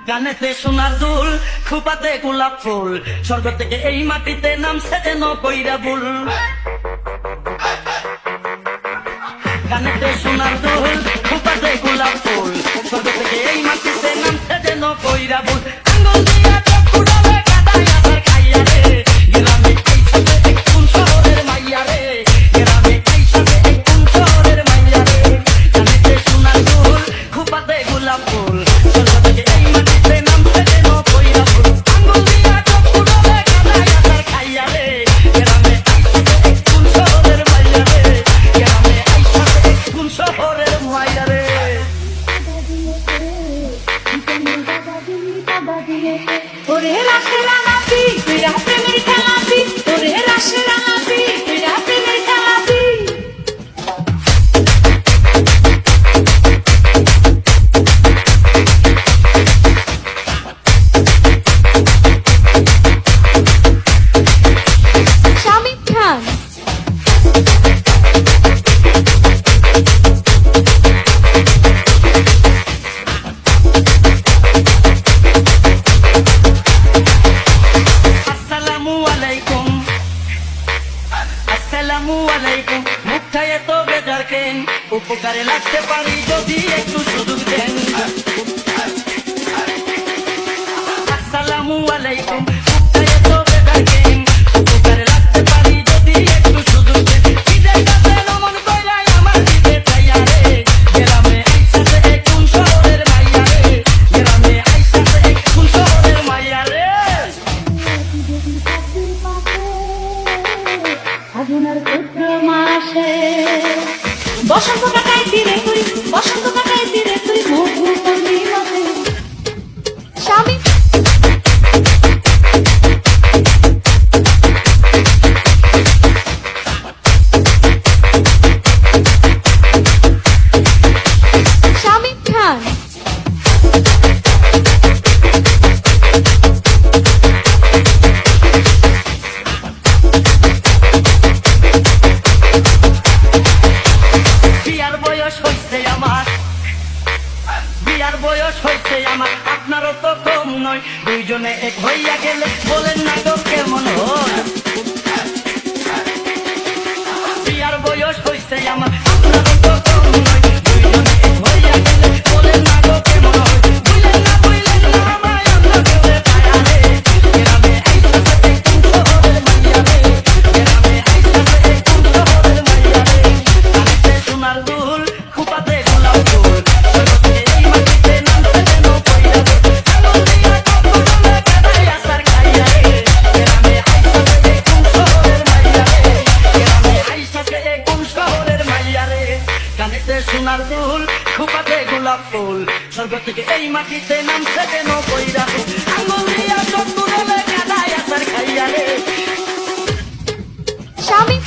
গানেতে সোনার দুল, খোপাতে গোলাপ ফুল, স্বর্গ থেকে এই মাটিতে নামছে যেন কইরা ভুল। গানেতে সোনার দুল, খোপাতে গোলাপ ফুল, স্বর্গ থেকে এই মাটিতে নামছে যেন কইরা ভুল। আঙ্গুল দিয়া চক্ষু ডালে কাদায় আছাড় খাইয়া রে, গ্রামে আইসাতে এক কোন শহরের মাইয়া রে, গ্রামে আইসাতে এক কোন শহরের মাইয়া রে। গানেতে সোনার দুল, খোপাতে গোলাপ ফুল, স্বর্গ থেকে এই মাটিতে নামছে যেন কইরা ভুল। আঙ্গুল দিয়া চক্ষু ডালে কাদায় আছাড় খাইয়া রে, গ্রামে আইসাতে এক কোন শহরের মাইয়া রে, গ্রামে আইসাতে এক কোন শহরের মাইয়া রে। ওরে রাশের আনাবি তুই রাতে মেরে খেলাবি, ওরে রাশের আনাবি তুই রাতে মেরে খেলাবি। শামিম খান আসসালামু আলাইকুম, মুখটা এত বেজার কেন? উপকারে লাগতে পারি যদি একটু সুযোগ দেন। আসসালামু আলাইকুম, মুখটা এত বেজার কেন? উপকারে লাগতে পারি যদি একটু সুযোগ দেন। ঈদের কাছে নমন কইরাই আমার দিতে চাইয়া রে, গ্রামে আইসাতে এক কোন শহরের মাইয়া রে, গ্রামে আইসাতে এক কোন শহরের মাইয়া রে। ফাগুনের পুত্র মাসে বসন্ত কাটাইতি রে তুই, বসন্ত কাটাইতি রে তুই, মধু পূর্ণিমাতে। শামিম শামিম খান বিয়ার বয়স হইছে আমার, বিয়ার বয়স হইছে আমার, আপনারও তো কম নয়। দুইজনে এক হইয়া গেলে বলেন না গো কেমন হয়? বিয়ার বয়স হইছে আমার, আপনারও তো কম নয়। দুইজনে এক হইয়া গেলে বলেন না গো কেমন হয়? বুঝলেন না আমায় অন্য কেউ পায়া রে, গ্রামে আইসাতে এক কোন শহরের মাইয়া রে, গ্রামে আইসাতে এক কোন শহরের মাইয়া রে। গানেতে সোনার দুল, খোপাতে গোলাপ ফুল, স্বর্গ থেকে এই মাটিতে নামছে যেন কইরা ভুল। আঙ্গুল দিয়া চক্ষু ডালে কাদায় আছাড় খাইয়া রে, গ্রামে আইসাতে এক কোন শহরের মাইয়া রে, গ্রামে আইসাতে এক কোন শহরের মাইয়া রে। গানেতে সোনার দুল, খোপাতে গোলাপ ফুল, স্বর্গ থেকে এই মাটিতে নামছে যেন কইরা ভুল। আঙ্গুল দিয়া চক্ষু ডালে কাদায় আছাড় খাইয়া রে। শামিম